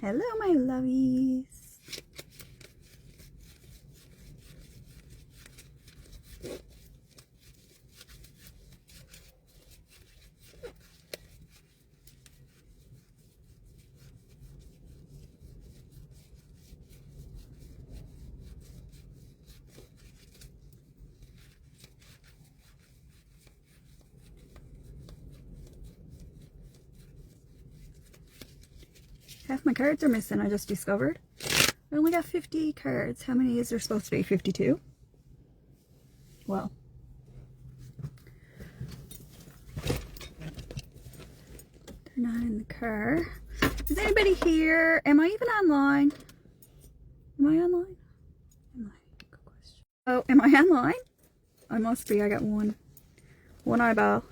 Hello, my lovies. Half my cards are missing, I just discovered. I only got 50 cards. How many is there supposed to be? 52? Well. They're not in the car. Is anybody here? Am I even online? Am I online? Am I? Good question. Oh, am I online? I must be. I got one eyeball.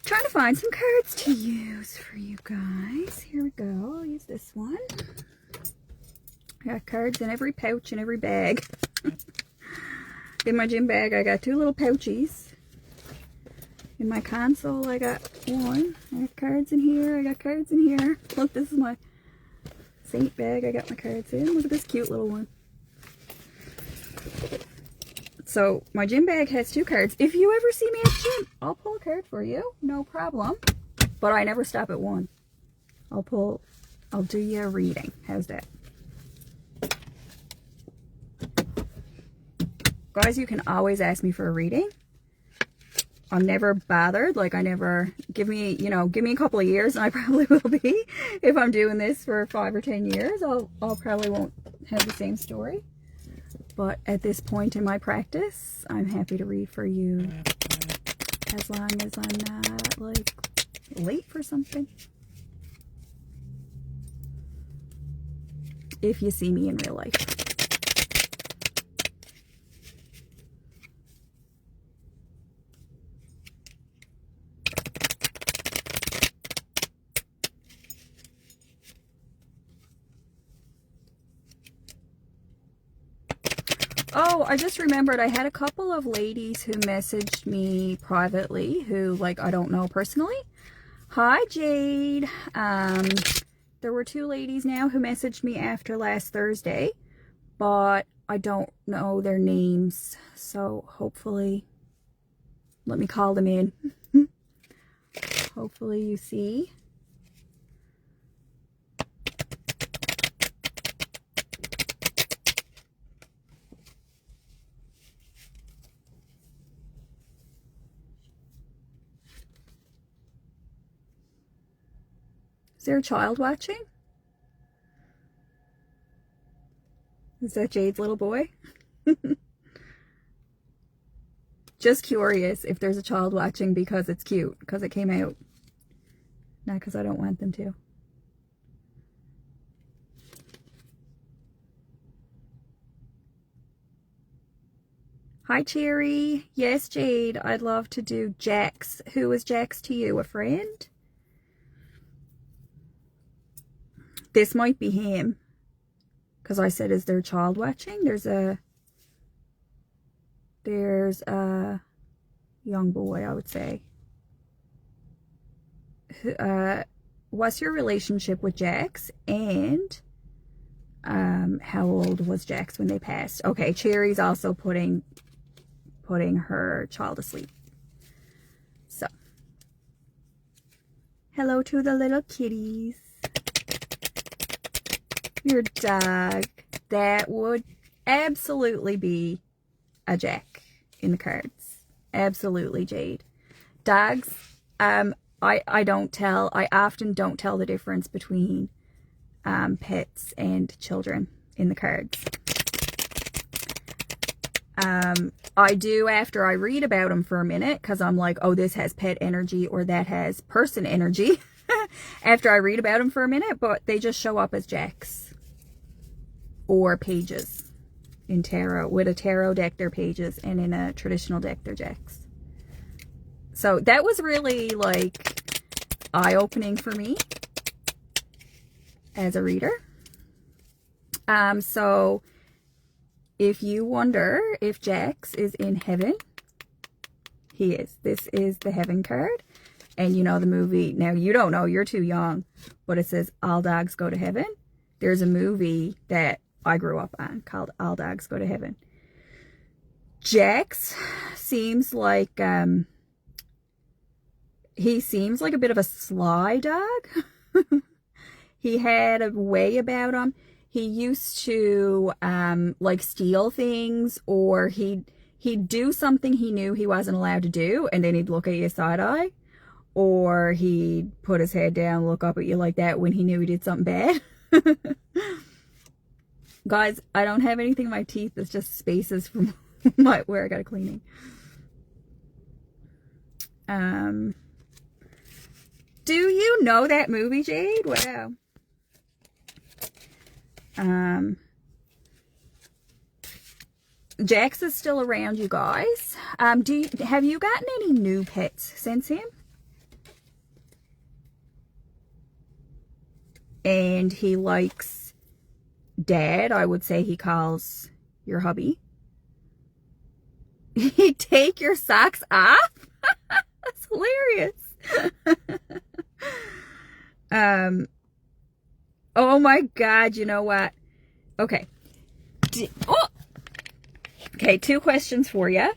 Trying to find some cards to use for you guys. Here we go. I'll use this one. I got cards in every pouch and every bag. In my gym bag, I got 2 little pouchies. In my console, I got 1. I got cards in here. I got cards in here. Look, this is my Saint bag I got my cards in. Look at this cute little one. So my gym bag has 2 cards. If you ever see me at the gym, I'll pull a card for you. No problem. But I never stop at 1. I'll do you a reading. How's that? Guys, you can always ask me for a reading. I'm never bothered. Like, I never, give me a couple of years and I probably will be. If I'm doing this for 5 or 10 years, I'll probably won't have the same story. But at this point in my practice, I'm happy to read for you as long as I'm not, like, late for something. If you see me in real life. Oh, I just remembered I had a couple of ladies who messaged me privately who, like, I don't know personally. Hi, Jade. There were 2 ladies now who messaged me after last Thursday, but I don't know their names. So hopefully, let me call them in. Hopefully you see. Is there a child watching? Is that Jade's little boy? Just curious if there's a child watching because it's cute, because it came out. Not because I don't want them to. Hi, Cherry. Yes, Jade, I'd love to do Jax. Who is Jax to you? A friend? This might be him. Because I said, is there a child watching? There's a young boy, I would say. What's your relationship with Jax? And how old was Jax when they passed? Okay, Cherry's also putting her child to sleep. So, hello to the little kitties. Your dog. That would absolutely be a Jack in the cards. Absolutely, Jade. Dogs, I often don't tell the difference between pets and children in the cards. I do after I read about them for a minute, because I'm like, oh, this has pet energy or that has person energy. After I read about them for a minute, but they just show up as Jacks. Or pages in tarot. With a tarot deck, they're pages, and in a traditional deck, they're Jacks. So that was really, like, eye-opening for me as a reader. So if you wonder if Jax is in heaven, he is. This is the heaven card. And you know the movie, now you don't know, you're too young, but it says All Dogs Go to Heaven. There's a movie that I grew up on called All Dogs Go to Heaven. Jax seems like, he seems like a bit of a sly dog. He had a way about him. He used to, like, steal things, or he'd do something he knew he wasn't allowed to do, and then he'd look at you side-eye. Or he'd put his head down, look up at you like that when he knew he did something bad. Guys, I don't have anything in my teeth. It's just spaces from where I got a cleaning. Do you know that movie, Jade? Wow. Jax is still around, you guys. Have you gotten any new pets since him? And he likes Dad. I would say he calls your hubby. He'd take your socks off? That's hilarious. Oh my God, you know what? Okay. Okay, 2 questions for you.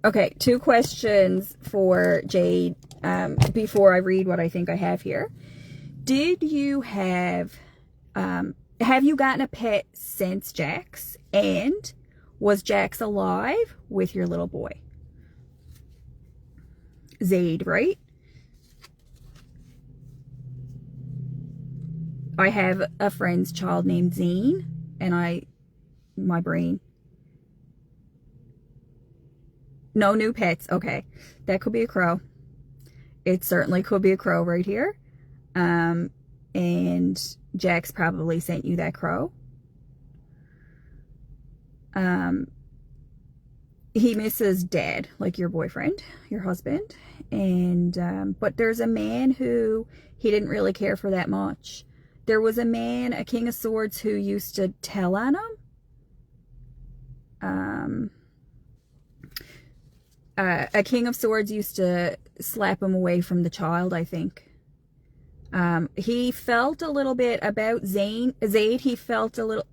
Okay, 2 questions for Jade before I read what I think I have here. Did you have you gotten a pet since Jax? And was Jax alive with your little boy? Zaid, right? I have a friend's child named Zane, and my brain. No new pets. Okay. That could be a crow. It certainly could be a crow right here. And Jax probably sent you that crow. He misses Dad, like your boyfriend, your husband. And, but there's a man who he didn't really care for that much. There was a man, a King of Swords, who used to tell on him. A King of Swords used to slap him away from the child, I think. He felt a little bit about Zaid, he felt a little...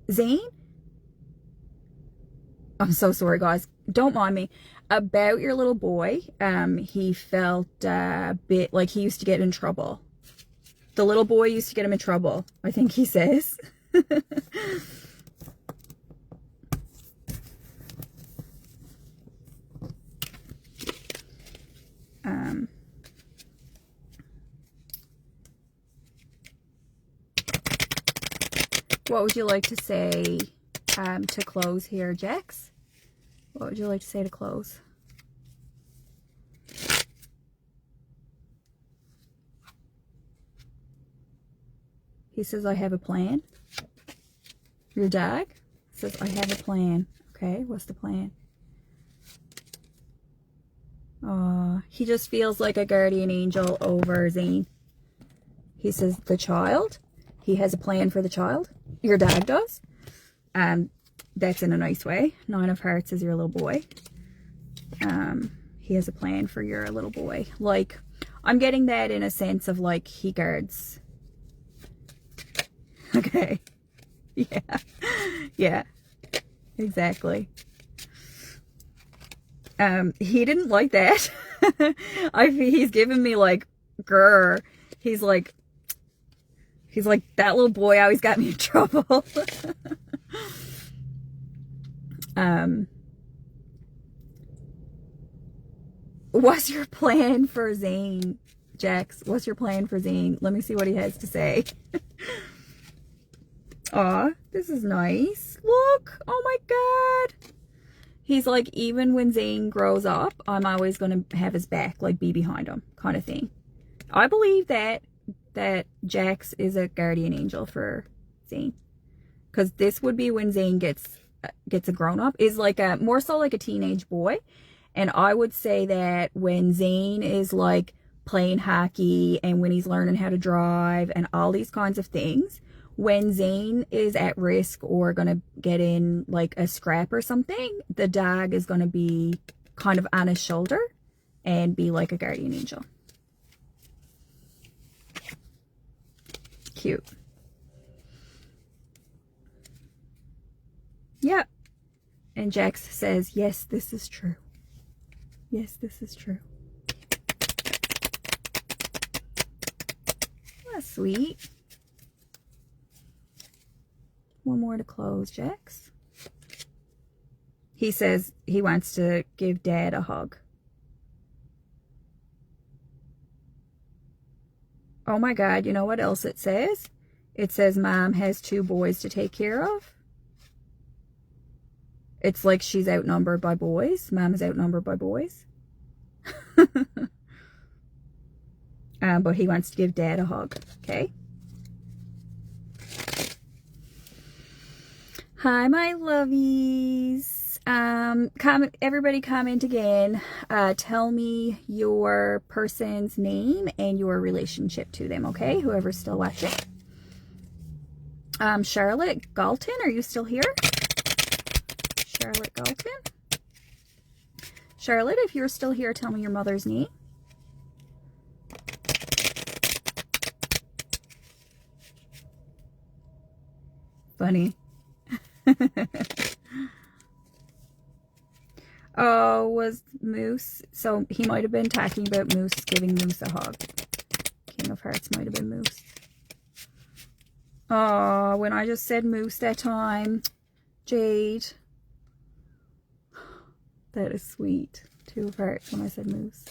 Zane? I'm so sorry, guys. Don't mind me. About your little boy, he felt a bit like he used to get in trouble. The little boy used to get him in trouble, I think he says. What would you like to say to close here, Jax? What would you like to say to close? He says, I have a plan. Your dog says, I have a plan. Okay, what's the plan? He just feels like a guardian angel over Zane. He says, the child. He has a plan for the child. Your dog does. That's in a nice way. 9 of Hearts is your little boy. He has a plan for your little boy. Like, I'm getting that in a sense of, like, he guards. Okay. Yeah. Yeah. Exactly. He didn't like that. He's giving me, like, grr. He's like, that little boy always got me in trouble. What's your plan for Zane, Jax? What's your plan for Zane? Let me see what he has to say. Aw, this is nice. Look. Oh my God. He's like, even when Zane grows up, I'm always going to have his back, like be behind him kind of thing. I believe that Jax is a guardian angel for Zane, because this would be when Zane gets a grown-up, is like a more so like a teenage boy. And I would say that when Zane is like playing hockey and when he's learning how to drive and all these kinds of things, when Zane is at risk or gonna get in like a scrap or something, the dog is gonna be kind of on his shoulder and be like a guardian angel. Cute. Yep. And Jax says, yes, this is true. Yes, this is true. That's sweet. One more to close, Jax. He says he wants to give Dad a hug. Oh my God, you know what else it says? It says Mom has 2 boys to take care of. It's like she's outnumbered by boys. Mom is outnumbered by boys. But he wants to give Dad a hug. Okay. Hi, my lovies. Everybody comment again. Tell me your person's name and your relationship to them, okay? Whoever's still watching. Charlotte Galton, are you still here? Charlotte Galton. Charlotte, if you're still here, tell me your mother's name. Funny. Oh, was Moose? So he might have been talking about Moose, giving Moose a hug. King of Hearts might have been Moose. Oh, when I just said Moose that time, Jade. That is sweet. 2 of Hearts when I said Moose.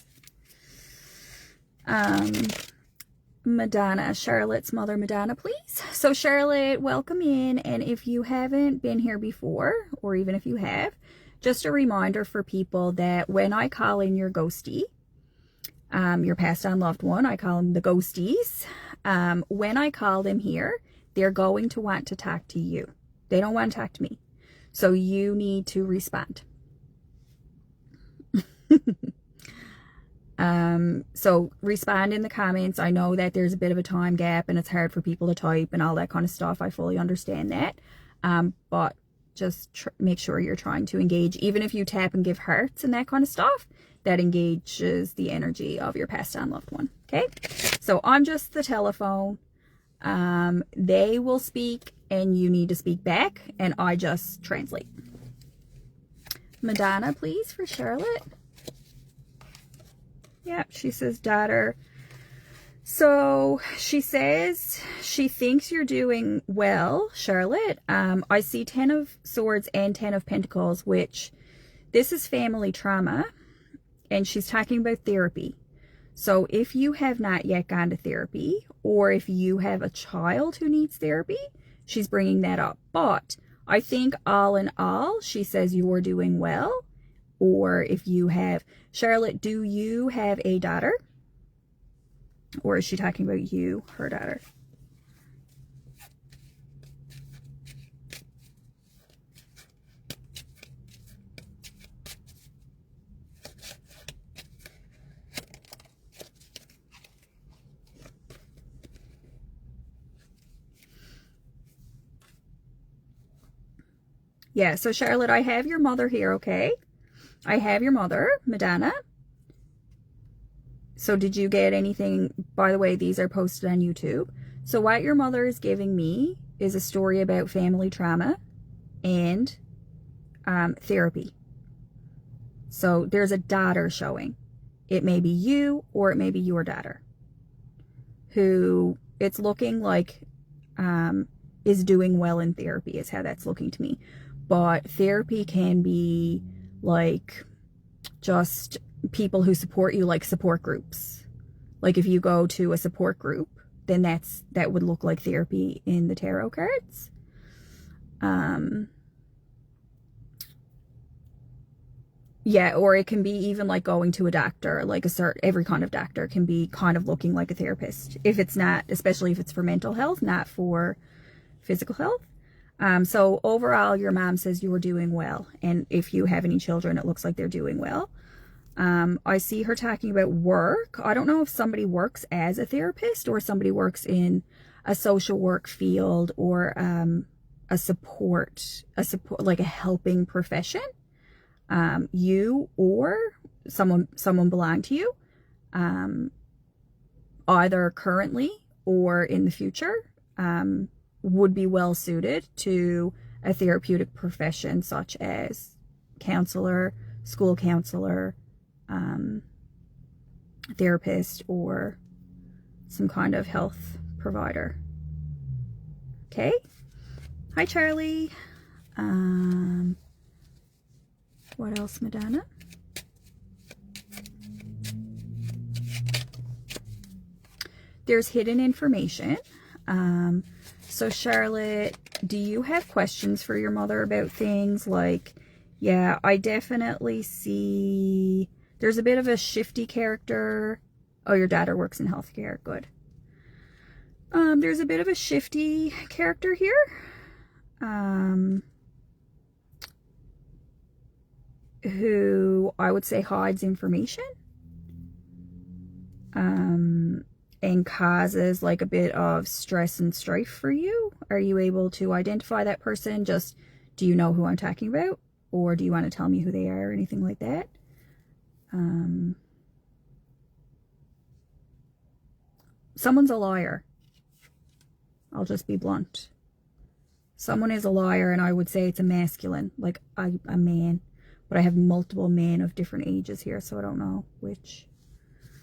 Madonna, Charlotte's mother, Madonna, please. So Charlotte, welcome in. And if you haven't been here before, or even if you have, just a reminder for people that when I call in your ghostie, your passed on loved one, I call them the ghosties. When I call them here, they're going to want to talk to you. They don't want to talk to me. So you need to respond. So respond in the comments. I know that there's a bit of a time gap and it's hard for people to type and all that kind of stuff. I fully understand that. But just make sure you're trying to engage. Even if you tap and give hearts and that kind of stuff, that engages the energy of your passed on loved one. Okay. So I'm just the telephone. They will speak and you need to speak back and I just translate. Madonna, please, for Charlotte. Yeah, she says daughter. So she says she thinks you're doing well, Charlotte. I see 10 of Swords and 10 of Pentacles, which this is family trauma. And she's talking about therapy. So if you have not yet gone to therapy, or if you have a child who needs therapy, she's bringing that up. But I think all in all, she says you're doing well. Or if you have, Charlotte, do you have a daughter? Or is she talking about you, her daughter? Yeah, so Charlotte, I have your mother here, okay? I have your mother, Madonna. So did you get anything? By the way, these are posted on YouTube. So what your mother is giving me is a story about family trauma and therapy. So there's a daughter showing. It may be you or it may be your daughter who it's looking like is doing well in therapy is how that's looking to me. But therapy can be like just people who support you, like support groups. Like if you go to a support group, then that would look like therapy in the tarot cards. Yeah, or it can be even like going to a doctor, like every kind of doctor can be kind of looking like a therapist. If it's not, especially if it's for mental health, not for physical health. So overall, your mom says you are doing well. And if you have any children, it looks like they're doing well. I see her talking about work. I don't know if somebody works as a therapist or somebody works in a social work field or a support, like a helping profession. You or someone belong to you, either currently or in the future, would be well suited to a therapeutic profession such as counselor, school counselor, therapist, or some kind of health provider. Okay. Hi, Charlie. What else, Madonna? There's hidden information. So Charlotte, do you have questions for your mother about things like, yeah, I definitely see there's a bit of a shifty character. Oh, your daughter works in healthcare. Good. There's a bit of a shifty character here. Who I would say hides information. And causes like a bit of stress and strife for you. Are you able to identify that person? Just, do you know who I'm talking about? Or do you want to tell me who they are or anything like that? Someone's a liar. I'll just be blunt. Someone is a liar, and I would say it's a masculine, like a man. But I have multiple men of different ages here, so I don't know which.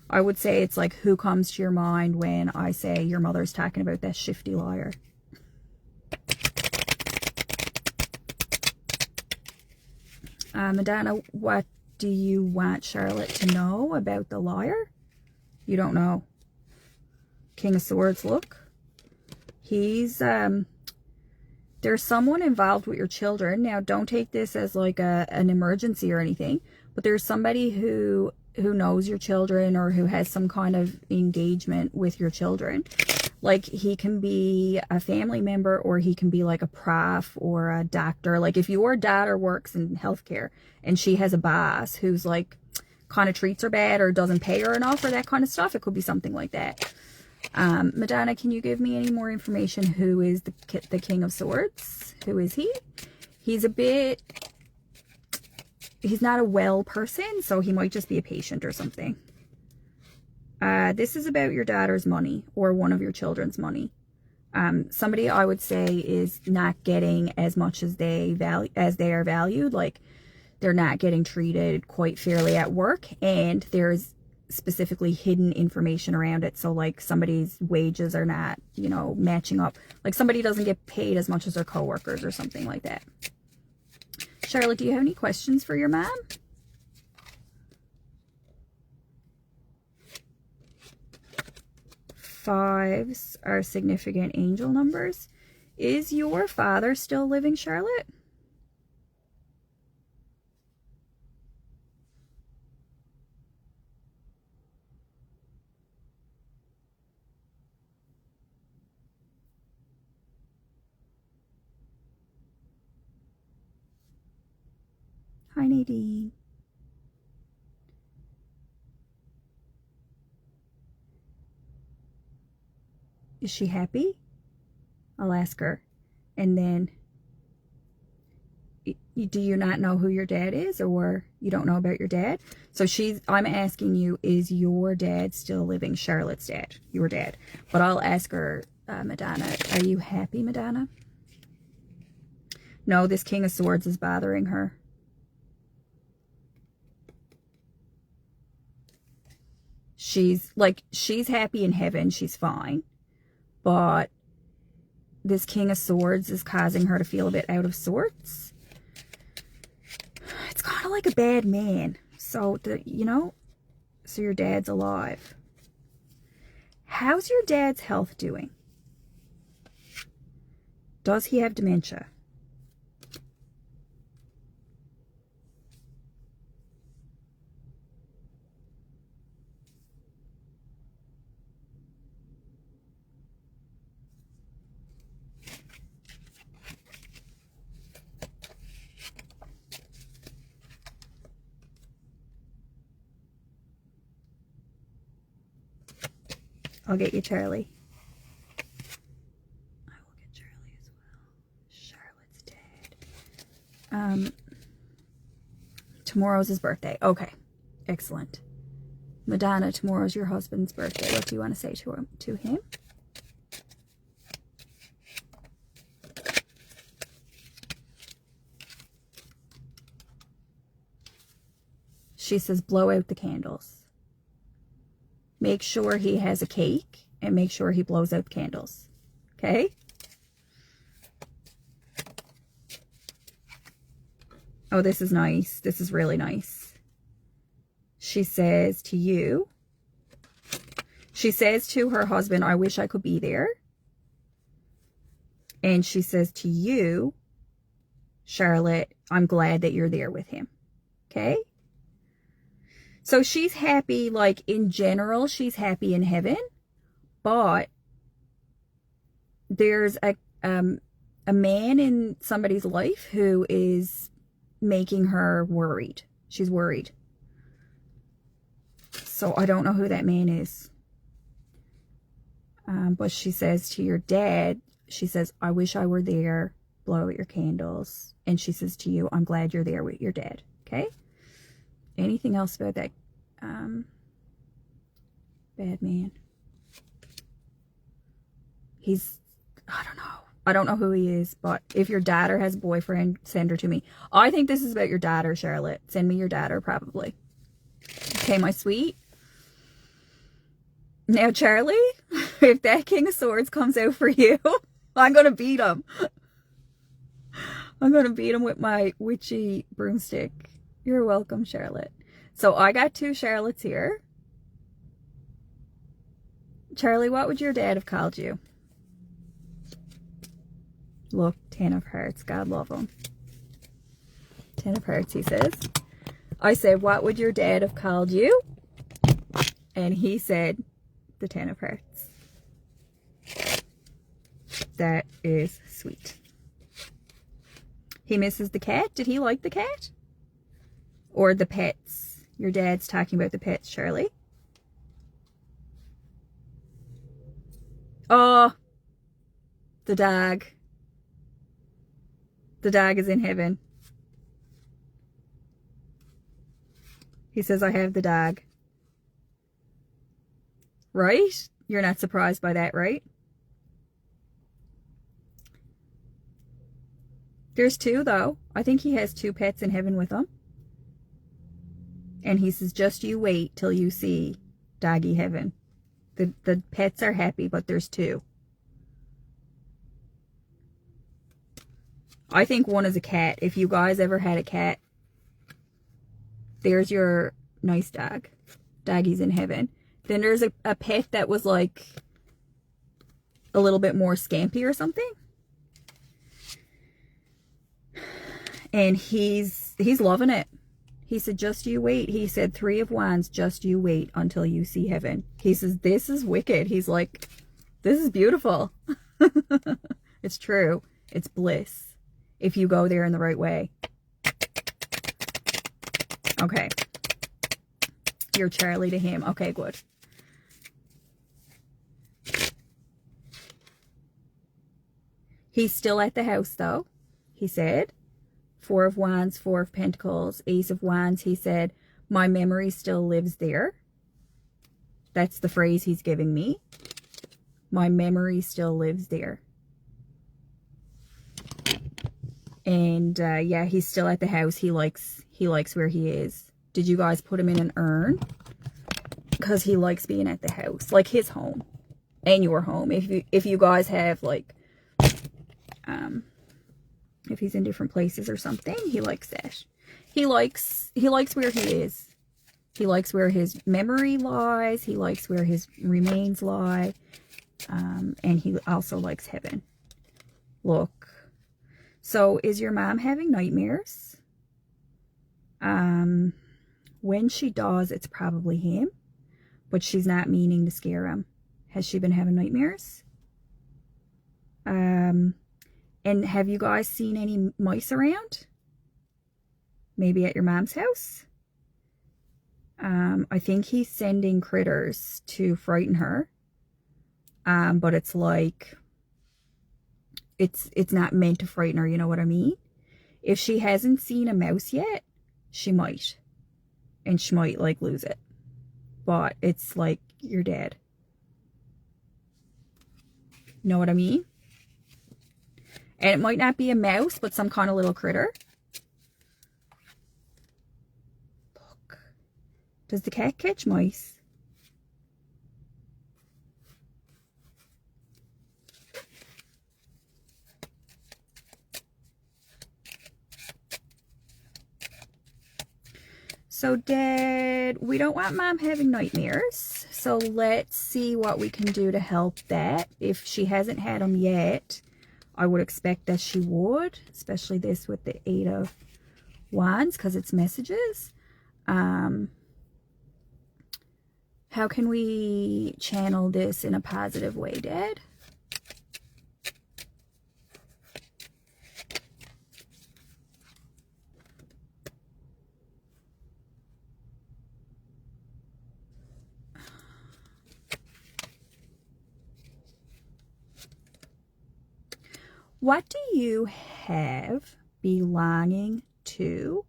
I would say it's like, who comes to your mind when I say your mother's talking about that shifty liar? Madonna, what do you want Charlotte to know about the liar? You don't know. King of Swords, look. He's, there's someone involved with your children. Now, don't take this as like an emergency or anything, but there's somebody who knows your children or who has some kind of engagement with your children. Like, he can be a family member, or he can be like a prof or a doctor. Like, if your daughter works in healthcare and she has a boss who's like kind of treats her bad or doesn't pay her enough or that kind of stuff, it could be something like that. Madonna, can you give me any more information? Who is the King of Swords? Who is he? He's not a well person, so he might just be a patient or something. This is about your daughter's money or one of your children's money. Somebody I would say is not getting as much as they are valued. Like, they're not getting treated quite fairly at work, and there's specifically hidden information around it. So like, somebody's wages are not, matching up. Like, somebody doesn't get paid as much as their coworkers or something like that. Charlotte, do you have any questions for your mom? Fives are significant angel numbers. Is your father still living, Charlotte? Hi, Nadine. Is she happy? I'll ask her. And then, do you not know who your dad is, or you don't know about your dad? So I'm asking you, is your dad still living? Charlotte's dad, your dad. But I'll ask her, Madonna, are you happy, Madonna? No, this King of Swords is bothering her. She's happy in heaven. She's fine. But this King of Swords is causing her to feel a bit out of sorts. It's kind of like a bad man. So, so your dad's alive. How's your dad's health doing? Does he have dementia? I'll get you Charlie. I will get Charlie as well. Charlotte's dead. Tomorrow's his birthday. Okay. Excellent. Madonna, tomorrow's your husband's birthday. What do you want to say to him? She says, blow out the candles. Make sure he has a cake and make sure he blows out the candles. Okay? Oh, this is nice. This is really nice. She says to you, she says to her husband, I wish I could be there. And she says to you, Charlotte, I'm glad that you're there with him. Okay? So she's happy, like in general, she's happy in heaven, but there's a man in somebody's life who is making her worried. She's worried. So I don't know who that man is. But she says to your dad, she says, I wish I were there, blow out your candles. And she says to you, I'm glad you're there with your dad. Okay? Anything else about that bad man? He's, I don't know who he is, but if your daughter has a boyfriend, send her to me. I think this is about your daughter, Charlotte. Send me your daughter, probably. Okay, my sweet. Now, Charlie, if that King of Swords comes out for you, I'm going to beat him. I'm going to beat him with my witchy broomstick. You're welcome, Charlotte. So I got 2 Charlottes here. Charlie, what would your dad have called you? Look, 10 of hearts. God love him. 10 of hearts, he says. I said, what would your dad have called you? And he said, the 10 of hearts. That is sweet. He misses the cat. Did he like the cat? Or the pets? Your dad's talking about the pets, Shirley. Oh, the dog. The dog is in heaven. He says, I have the dog. Right? You're not surprised by that, right? There's 2, though. I think he has 2 pets in heaven with him. And he says, just you wait till you see doggy heaven. The pets are happy, but there's 2. I think one is a cat. If you guys ever had a cat, there's your nice dog. Doggy's in heaven. Then there's a pet that was like a little bit more scampy or something. And he's loving it. He said, just you wait. He said, 3 of Wands, just you wait until you see heaven. He says, this is wicked. He's like, this is beautiful. It's true. It's bliss. If you go there in the right way. Okay. You're Charlie to him. Okay, good. He's still at the house, though, he said. 4 of Wands, 4 of Pentacles, Ace of Wands. He said, my memory still lives there. That's the phrase he's giving me. My memory still lives there. And yeah, he's still at the house. He likes where he is. Did you guys put him in an urn? Because he likes being at the house, like his home and your home. If you guys have like, if he's in different places or something, he likes that. He likes where he is. He likes where his memory lies. He likes where his remains lie. And he also likes heaven. Look. So is your mom having nightmares? When she does, it's probably him. But she's not meaning to scare him. Has she been having nightmares? And have you guys seen any mice around? Maybe at your mom's house? I think he's sending critters to frighten her. But it's like, it's not meant to frighten her, you know what I mean? If she hasn't seen a mouse yet, she might. and she might like lose it. But it's like your dad. Know what I mean? And it might not be a mouse, but some kind of little critter. Look. Does the cat catch mice? So Dad, we don't want Mom having nightmares. So let's see what we can do to help that. If she hasn't had them yet, I would expect that she would, especially this with the 8 of Wands because it's messages. How can we channel this in a positive way, Dad? What do you have belonging to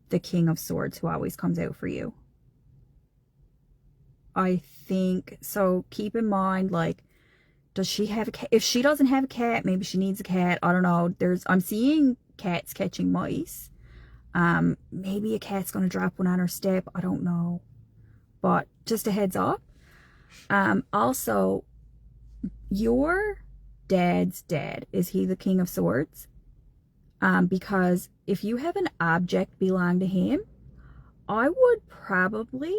the King of Swords who always comes out for you? I think, so keep in mind, like, does she have a cat? If she doesn't have a cat, maybe she needs a cat. I don't know. I'm seeing cats catching mice. Maybe a cat's going to drop one on her step. I don't know. But just a heads up. Also, your dad's dad, is he the King of Swords? Because if you have an object belong to him, I would probably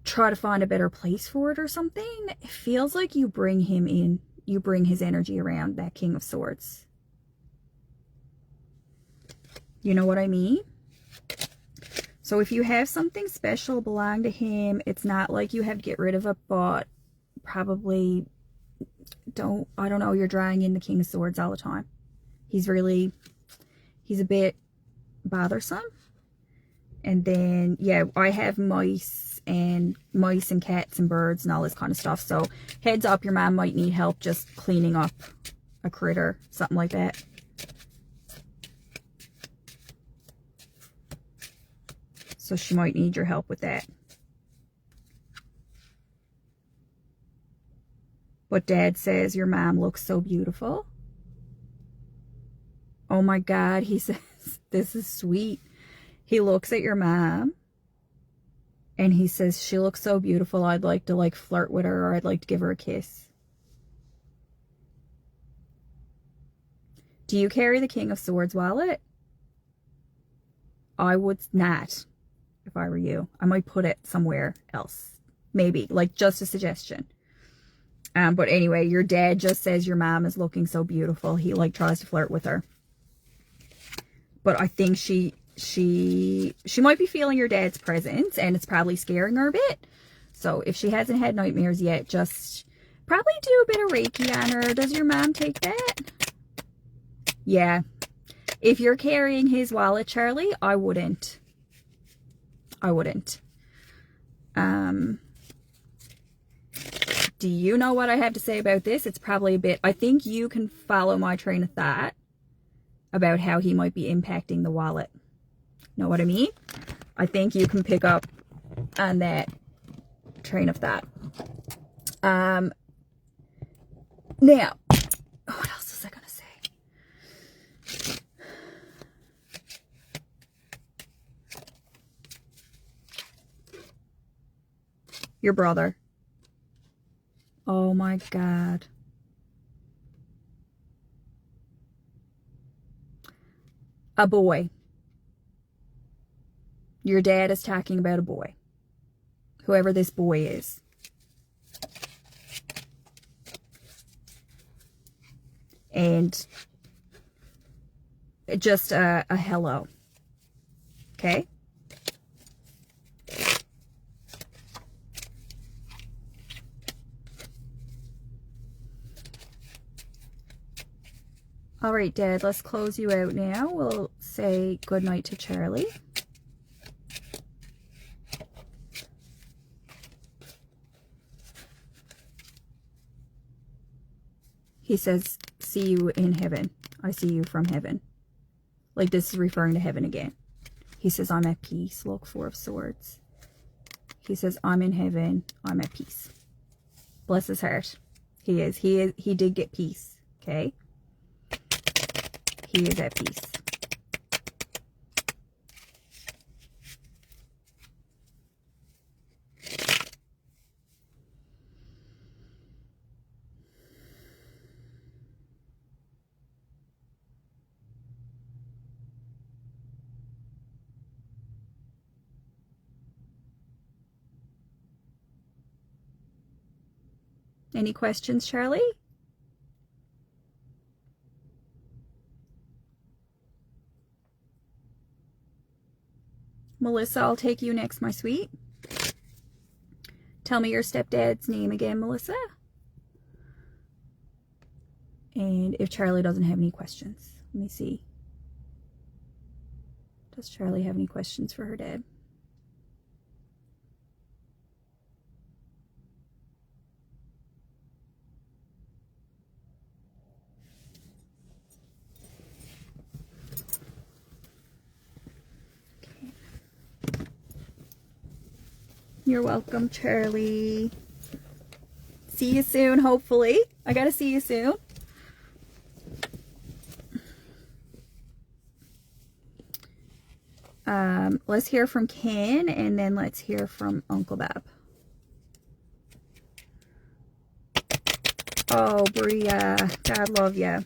try to find a better place for it or something. It feels like you bring him in, you bring his energy around, that King of Swords. You know what I mean? So if you have something special belong to him, it's not like you have to get rid of it, but probably I don't know, you're drawing in the King of Swords all the time. He's a bit bothersome. And then, yeah, I have mice and cats and birds and all this kind of stuff. So heads up, your mom might need help just cleaning up a critter, something like that. So she might need your help with that. But Dad says your mom looks so beautiful. Oh my God, he says, this is sweet. He looks at your mom and he says, she looks so beautiful. I'd like to like flirt with her, or I'd like to give her a kiss. Do you carry the King of Swords wallet? I would not, if I were you. I might put it somewhere else. Maybe, like just a suggestion. But anyway, your dad just says your mom is looking so beautiful. He like tries to flirt with her. But I think she might be feeling your dad's presence, and it's probably scaring her a bit. So if she hasn't had nightmares yet, just probably do a bit of Reiki on her. Does your mom take that? Yeah. If you're carrying his wallet, Charlie, I wouldn't. I wouldn't. Do you know what I have to say about this? It's probably a bit, I think you can follow my train of thought about how he might be impacting the wallet. Know what I mean? I think you can pick up on that train of thought. Now, what else was I going to say? Your brother. Oh my God. A boy. Your dad is talking about a boy. Whoever this boy is. And just a hello. Okay? All right, Dad, let's close you out now. We'll say goodnight to Charlie. He says, see you in heaven. I see you from heaven. Like this is referring to heaven again. He says, I'm at peace. Look, Four of Swords. He says, I'm in heaven. I'm at peace. Bless his heart. He is. He did get peace. Okay? He is at peace. Any questions, Charlie? Melissa, I'll take you next, my sweet. Tell me your stepdad's name again, Melissa. And if Charlie doesn't have any questions, let me see. Does Charlie have any questions for her dad? You're welcome, Charlie. See you soon, hopefully. I gotta see you soon. Let's hear from Ken, and then let's hear from Uncle Bob. Oh, Bria, God love ya.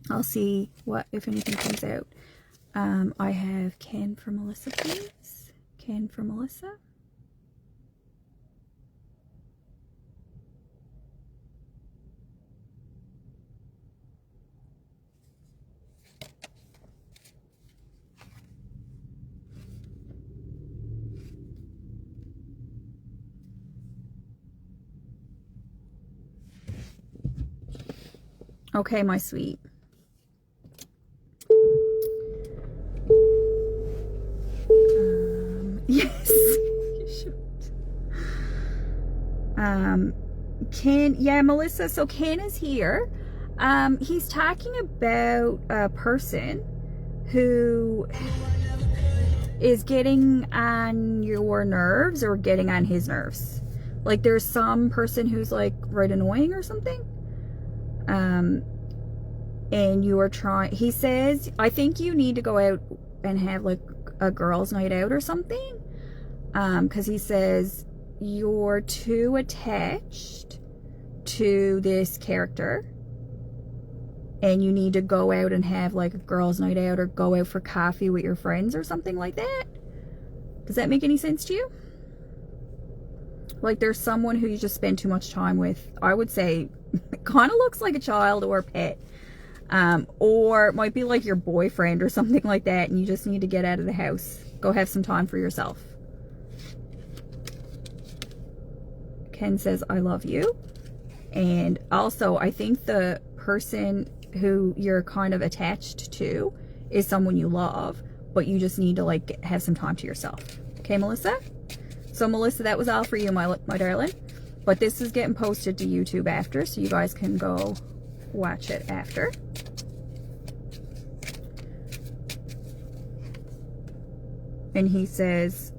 I'll see what, if anything comes out. I have Ken for Melissa, please. Ken for Melissa. Okay, my sweet. Yes. Ken, yeah, Melissa, so Ken is here. He's talking about a person who is getting on your nerves or getting on his nerves. Like there's some person who's like right annoying or something. And you are trying, he says, I think you need to go out and have like a girls' night out or something. Because he says you're too attached to this character and you need to go out and have like a girls' night out or go out for coffee with your friends or something like that. Does that make any sense to you? Like there's someone who you just spend too much time with. I would say it kind of looks like a child or a pet. Or it might be like your boyfriend or something like that, and you just need to get out of the house. Go have some time for yourself. Ken says, I love you. And also, I think the person who you're kind of attached to is someone you love, but you just need to like have some time to yourself. Okay, Melissa? So Melissa, that was all for you, my darling. But this is getting posted to YouTube after, so you guys can go watch it after. And he says,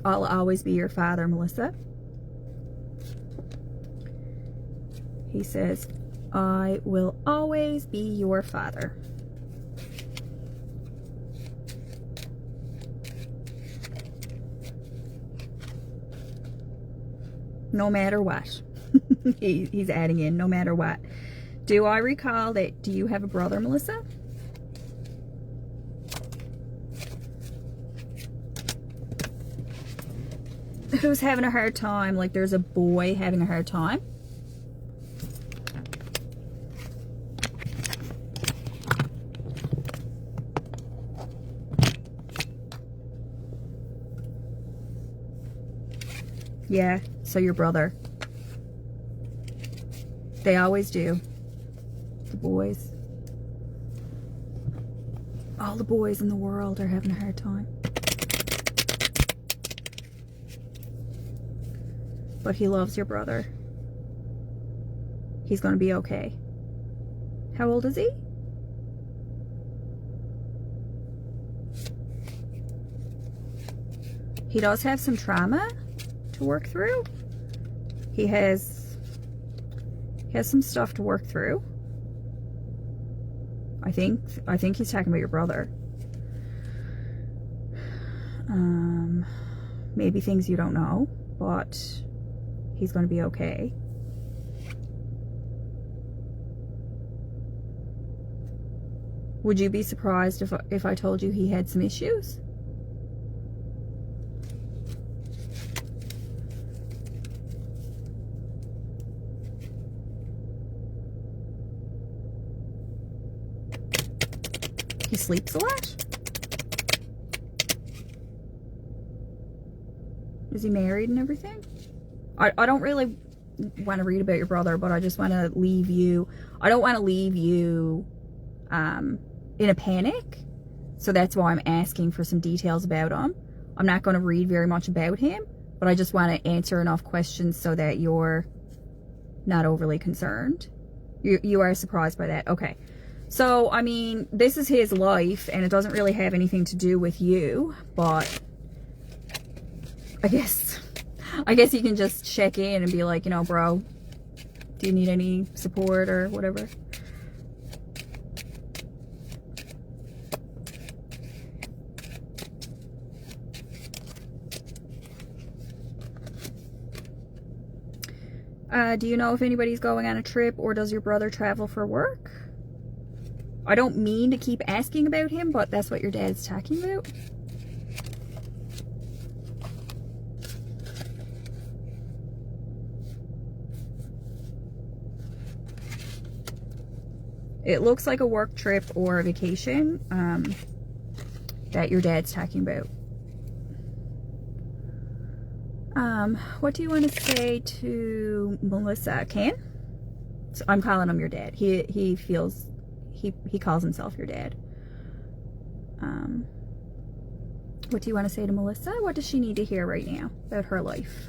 I'll always be your father, Melissa. He says, I will always be your father. No matter what. He's adding in, no matter what. Do I recall that, do you have a brother, Melissa? Who's having a hard time? Like there's a boy having a hard time? Yeah, so your brother. They always do. The boys. All the boys in the world are having a hard time. But he loves your brother. He's going to be okay. How old is he? he does have some trauma to work through. He has some stuff to work through. I think he's talking about your brother. Maybe things you don't know, but he's going to be okay. Would you be surprised if I told you he had some issues? He sleeps a lot? Is he married and everything? I don't really want to read about your brother, but I just want to leave you... I don't want to leave you in a panic. So that's why I'm asking for some details about him. I'm not going to read very much about him, but I just want to answer enough questions so that you're not overly concerned. You are surprised by that. Okay. So, I mean, this is his life, and it doesn't really have anything to do with you, but I guess you can just check in and be like, you know, bro, do you need any support or whatever? Do you know if anybody's going on a trip, or does your brother travel for work? I don't mean to keep asking about him, but that's what your dad's talking about. It looks like a work trip or a vacation that your dad's talking about. What do you want to say to Melissa? Ken? So I'm calling him your dad. He calls himself your dad. What do you want to say to Melissa? What does she need to hear right now about her life?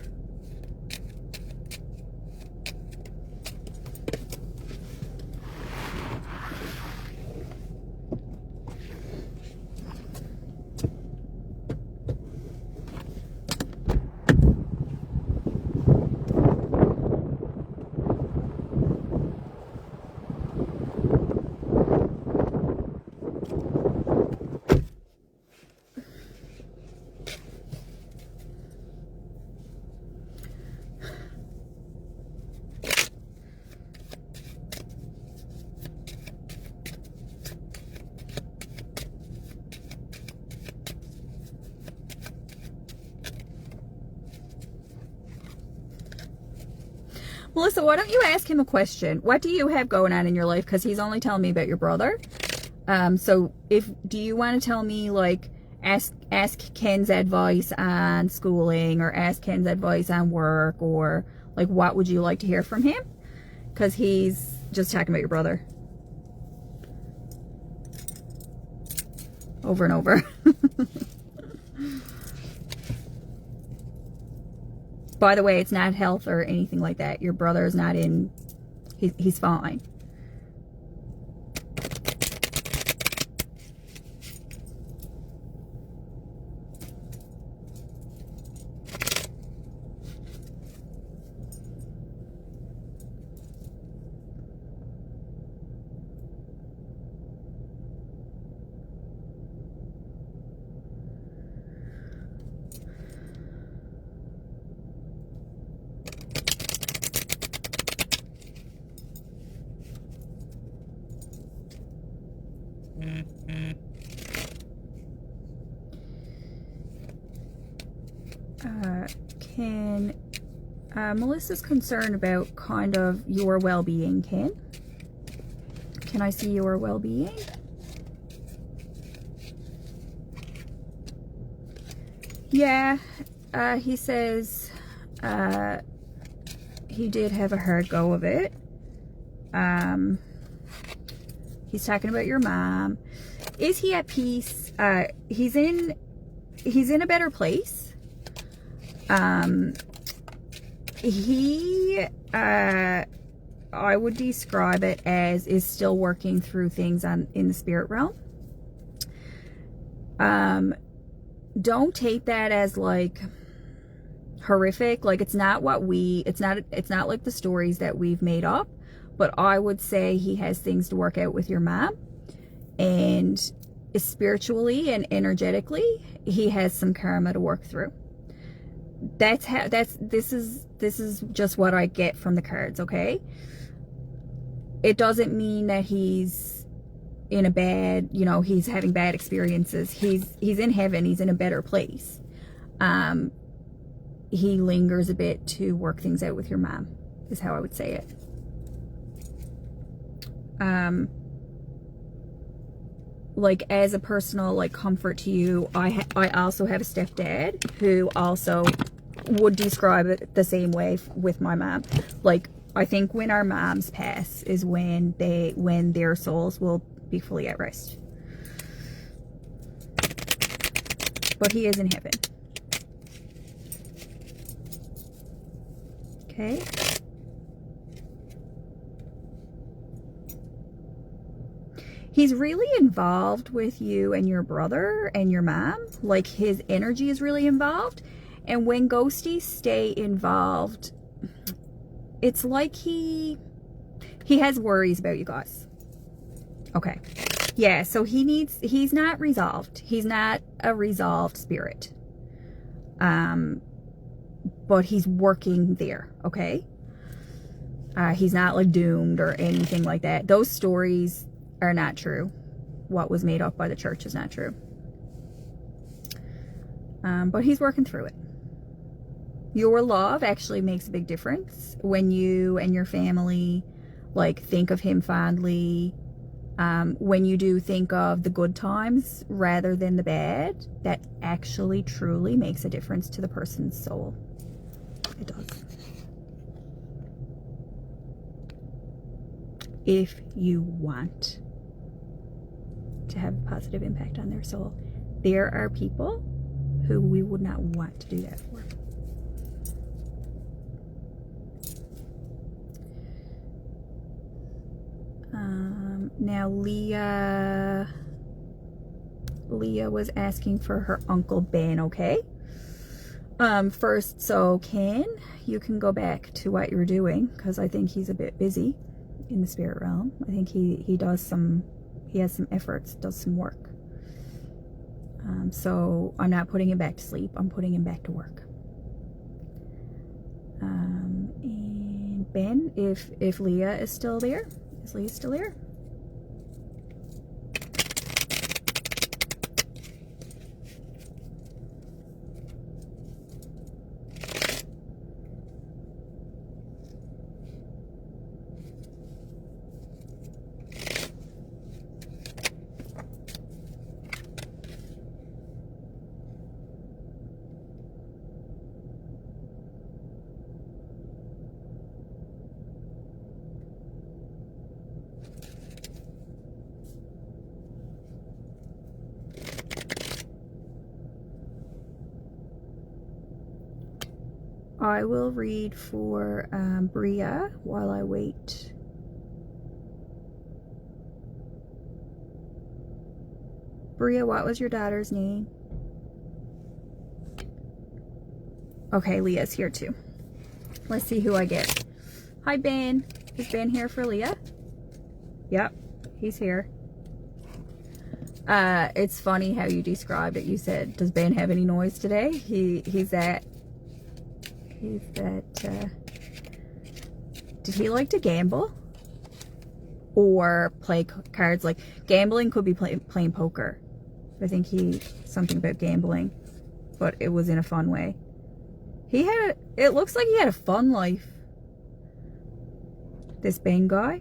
Melissa, why don't you ask him a question? What do you have going on in your life? Because he's only telling me about your brother. So do you want to tell me, like, ask Ken's advice on schooling, or ask Ken's advice on work, or like, what would you like to hear from him? Because he's just talking about your brother over and over. By the way, it's not health or anything like that. Your brother is not in... He's fine. Melissa's concerned about kind of your well-being, Ken. Can I see your well-being? Yeah, he says he did have a hard go of it. He's talking about your mom. Is he at peace? He's in a better place. I would describe it as is still working through things in the spirit realm. don't take that as like horrific. Like, it's not like the stories that we've made up, but I would say he has things to work out with your mom, and spiritually and energetically he has some karma to work through. This is just what I get from the cards, okay? It doesn't mean that he's in a bad, he's having bad experiences. He's in heaven. He's in a better place. He lingers a bit to work things out with your mom, is how I would say it. Like, as a personal, like, comfort to you, I also have a stepdad who also would describe it the same way with my mom. Like, I think when our moms pass is when their souls will be fully at rest. But he is in heaven. Okay. He's really involved with you and your brother and your mom. Like, his energy is really involved. And when ghosties stay involved, it's like he has worries about you guys. Okay. Yeah, so he's not resolved. He's not a resolved spirit. But he's working there, okay? He's not like doomed or anything like that. Those stories are not true. What was made up by the church is not true. But he's working through it. Your love actually makes a big difference when you and your family like think of him fondly. When you do think of the good times rather than the bad, that actually truly makes a difference to the person's soul. It does. If you want to have a positive impact on their soul, there are people who we would not want to do that for. Now Leah was asking for her Uncle Ben, okay? First, so Ken, you can go back to what you were doing, because I think he's a bit busy in the spirit realm. I think he has some efforts, does some work. So I'm not putting him back to sleep, I'm putting him back to work. And Ben, if Leah is still there, is Leah still there? I will read for Bria while I wait. Bria, what was your daughter's name? Okay, Leah's here too. Let's see who I get. Hi, Ben. Is Ben here for Leah? Yep, he's here. It's funny how you described it. You said, does Ben have any noise today? He's that did he like to gamble or play cards? Like, gambling could be playing poker. I think something about gambling, but it was in a fun way. It looks like he had a fun life, this Ben guy.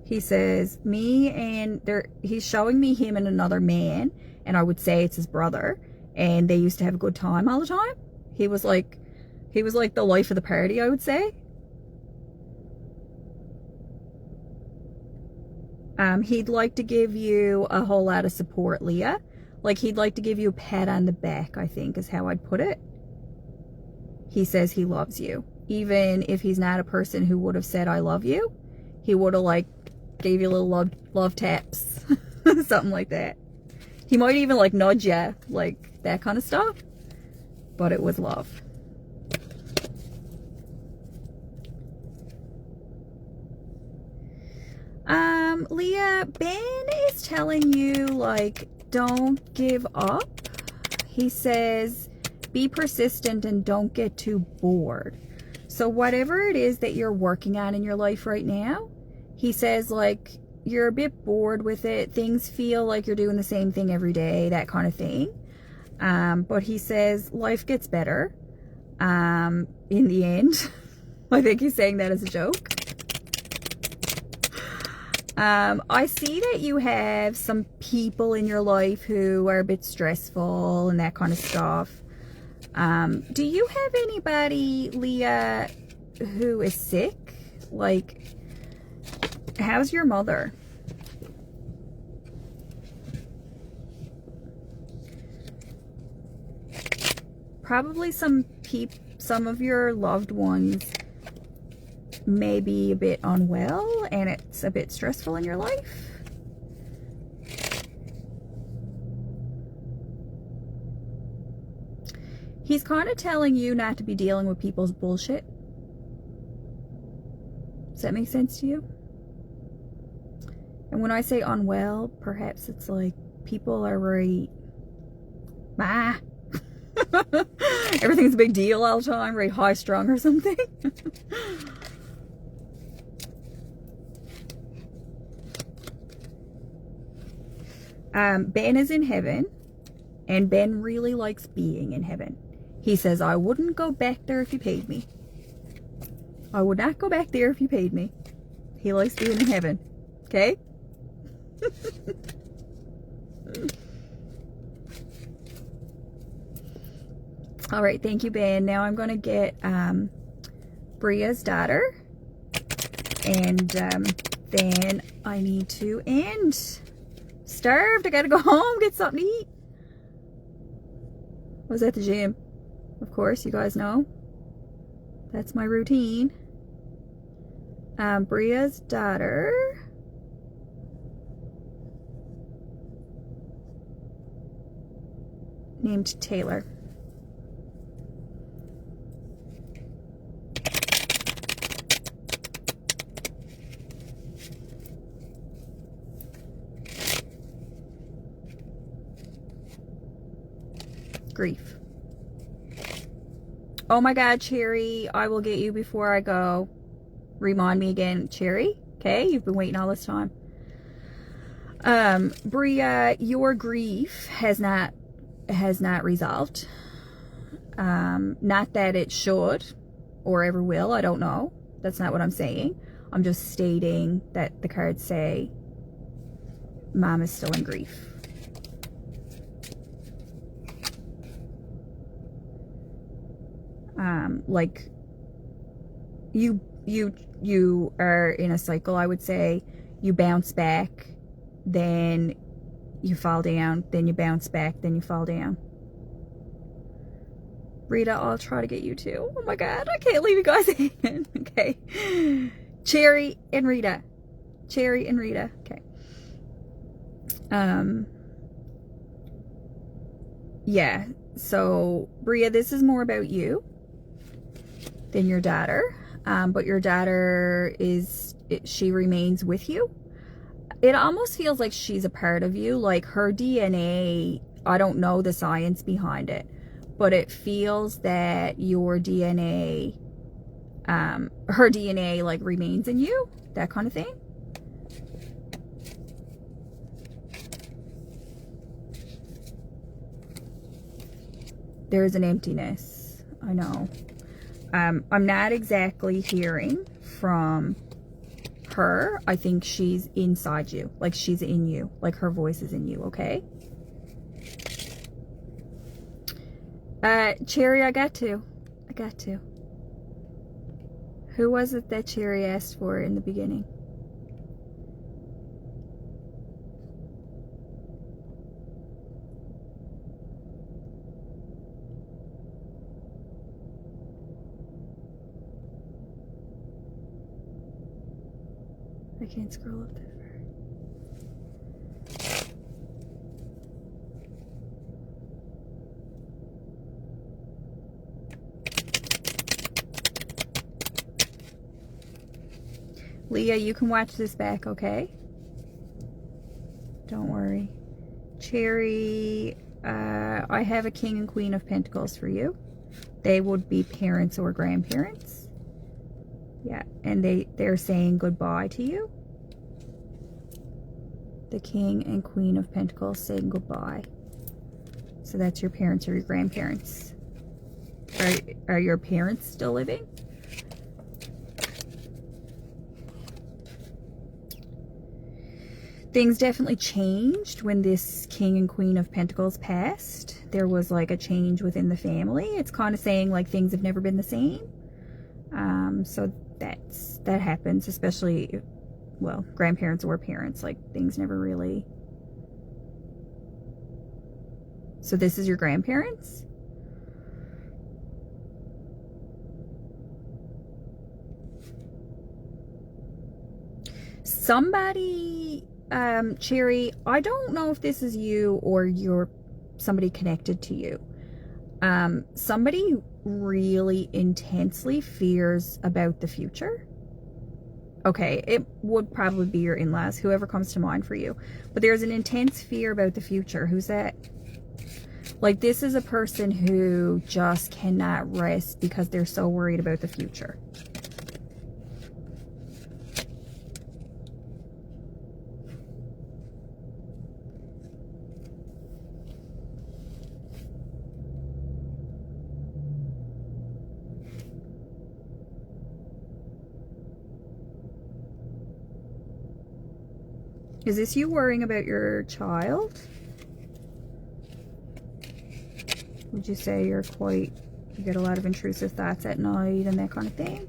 He says he's showing me him and another man, and I would say it's his brother, and they used to have a good time all the time. He was like the life of the party, I would say. He'd like to give you a whole lot of support, Leah. Like, he'd like to give you a pat on the back, I think, is how I'd put it. He says he loves you. Even if he's not a person who would have said, I love you, he would have, like, gave you little love taps. Something like that. He might even like nudge you, like that kind of stuff. But it was love. Leah, Ben is telling you, like, don't give up. He says, be persistent and don't get too bored. So whatever it is that you're working on in your life right now, he says, like, you're a bit bored with it. Things feel like you're doing the same thing every day, that kind of thing. But he says life gets better in the end. I think he's saying that as a joke. I see that you have some people in your life who are a bit stressful and that kind of stuff. Do you have anybody, Leah, who is sick? Like, how's your mother? Probably some of your loved ones may be a bit unwell and it's a bit stressful in your life. He's kind of telling you not to be dealing with people's bullshit. Does that make sense to you? And when I say unwell, perhaps it's like people are very everything's a big deal all the time, very high strung or something. Ben is in heaven, and Ben really likes being in heaven. He says, I wouldn't go back there if you paid me. I would not go back there if you paid me. He likes being in heaven. Okay? All right, thank you, Ben. Now I'm going to get Bria's daughter, and then I need to end. Starved. I gotta go home, get something to eat. Was at the gym. Of course, you guys know. That's my routine. Bria's daughter. Named Taylor. Grief. Oh my God, Cherry, I will get you before I go. Remind me again, Cherry. Okay, you've been waiting all this time. Bria, your grief has not resolved. Not that it should or ever will. I don't know. That's not what I'm saying. I'm just stating that the cards say Mom is still in grief. Like you are in a cycle, I would say. You bounce back, then you fall down, then you bounce back, then you fall down. Rita, I'll try to get you too. Oh my God, I can't leave you guys hanging. Okay. Cherry and Rita. Cherry and Rita. Okay. Yeah. So, Bria, this is more about you than your daughter. But your daughter she remains with you. It almost feels like she's a part of you. Like her DNA, I don't know the science behind it, but it feels that your DNA, her DNA like remains in you, that kind of thing. There's an emptiness, I know. I'm not exactly hearing from her. I think she's inside you, like she's in you, like her voice is in you, okay? Cherry, I got to. Who was it that Cherry asked for in the beginning? I can't scroll up that far. Leah, you can watch this back, okay? Don't worry. Cherry, I have a King and Queen of Pentacles for you. They would be parents or grandparents. Yeah, and they're saying goodbye to you. The King and Queen of Pentacles saying goodbye. So that's your parents or your grandparents. Are your parents still living? Things definitely changed when this King and Queen of Pentacles passed. There was like a change within the family. It's kind of saying like things have never been the same. So that happens, especially, well, grandparents or parents, like things never really. So this is your grandparents? Somebody, Cherry, I don't know if this is you or you're somebody connected to you. Somebody really intensely fears about the future. Okay, it would probably be your in-laws, whoever comes to mind for you. But there's an intense fear about the future. Who's that? Like, this is a person who just cannot rest because they're so worried about the future. Is this you worrying about your child? Would you say you get a lot of intrusive thoughts at night and that kind of thing?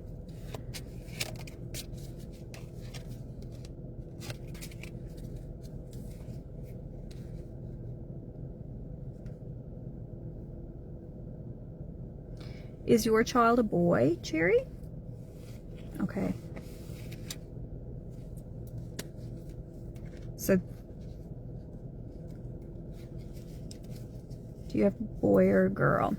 Is your child a boy, Cherry? Okay. So, do you have a boy or a girl?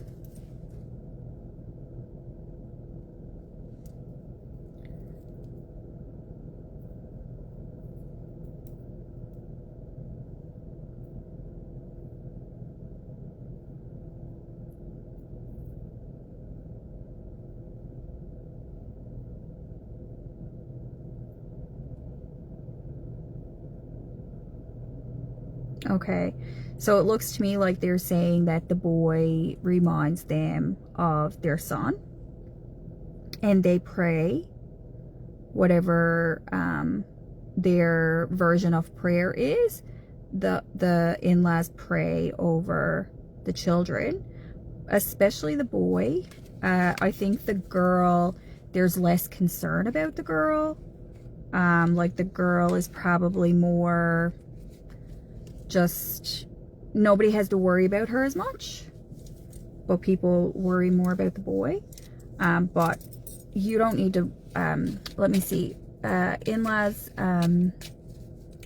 Okay, so it looks to me like they're saying that the boy reminds them of their son, and they pray whatever their version of prayer is. The in-laws pray over the children, especially the boy. I think the girl, there's less concern about the girl. Like the girl is probably more just, nobody has to worry about her as much, but people worry more about the boy. But you don't need to, let me see, in-laws,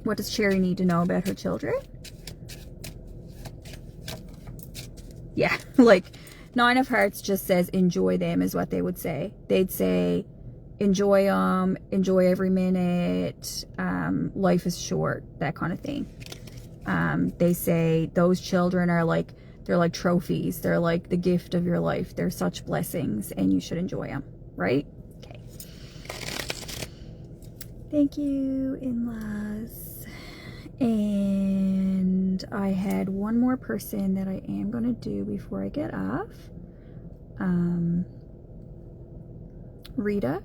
what does Cherry need to know about her children? Yeah, like Nine of Hearts just says enjoy them is what they would say. They'd say enjoy them, enjoy every minute, life is short, that kind of thing. They say those children are like, they're like trophies. They're like the gift of your life. They're such blessings and you should enjoy them, right? Okay. Thank you, in-laws. And I had one more person that I am going to do before I get off. Rita.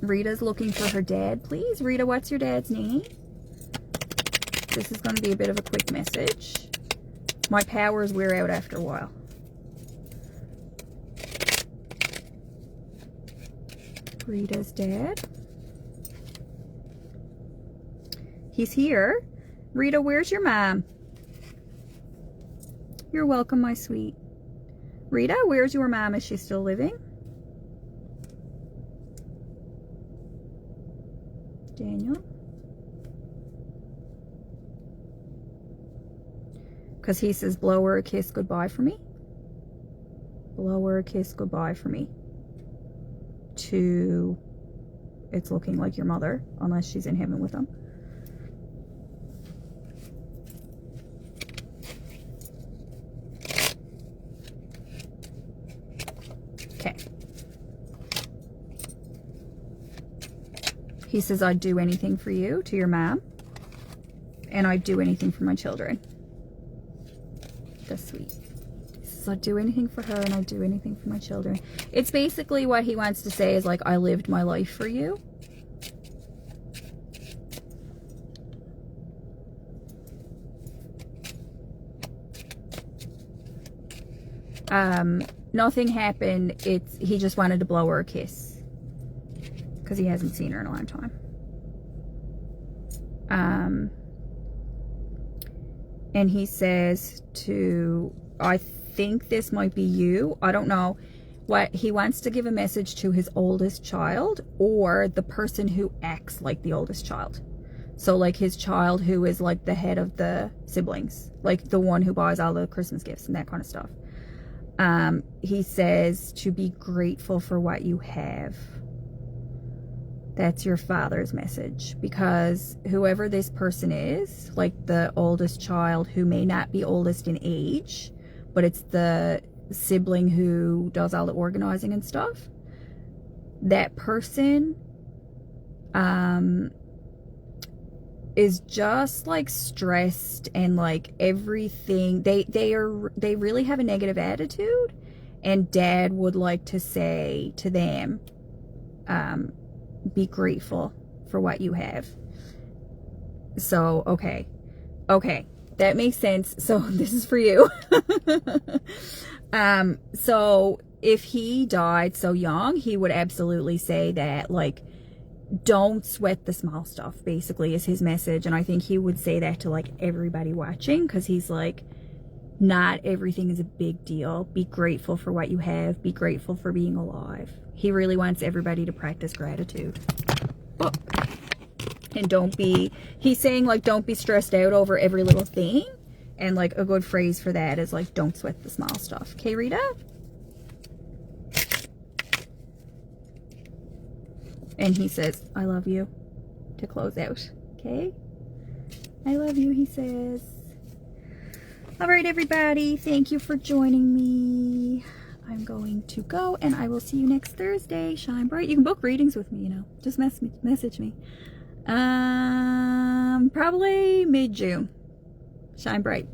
Rita's looking for her dad, please. Rita, what's your dad's name? This is going to be a bit of a quick message. My powers wear out after a while. Rita's dad. He's here. Rita, where's your mom? You're welcome, my sweet. Rita, where's your mom? Is she still living? Daniel. Because he says, blow her a kiss goodbye for me. Blow her a kiss goodbye for me. To it's looking like your mother, unless she's in heaven with him. Okay. He says, I'd do anything for you, to your mom. And I'd do anything for my children. That's sweet. He says, I'd do anything for her and I'd do anything for my children. It's basically what he wants to say is like, I lived my life for you. Nothing happened. He just wanted to blow her a kiss. Because he hasn't seen her in a long time. And he says I think this might be you. I don't know. What he wants to give a message to his oldest child or the person who acts like the oldest child. So like his child who is like the head of the siblings. Like the one who buys all the Christmas gifts and that kind of stuff. He says to be grateful for what you have. That's your father's message, because whoever this person is, like the oldest child who may not be oldest in age, but it's the sibling who does all the organizing and stuff, that person is just like stressed and like everything. They really have a negative attitude, and Dad would like to say to them, be grateful for what you have. So, okay, that makes sense. So this is for you. So if he died so young, he would absolutely say that, like, don't sweat the small stuff, basically, is his message. And I think he would say that to like everybody watching, because he's like, not everything is a big deal. Be grateful for what you have. Be grateful for being alive. He really wants everybody to practice gratitude. Oh. And he's saying like, don't be stressed out over every little thing. And like a good phrase for that is like, don't sweat the small stuff. Okay, Rita? And he says, I love you, to close out. Okay? I love you, he says. All right, everybody. Thank you for joining me. I'm going to go, and I will see you next Thursday. Shine bright. You can book readings with me, you know. Just message me. Probably mid-June. Shine bright.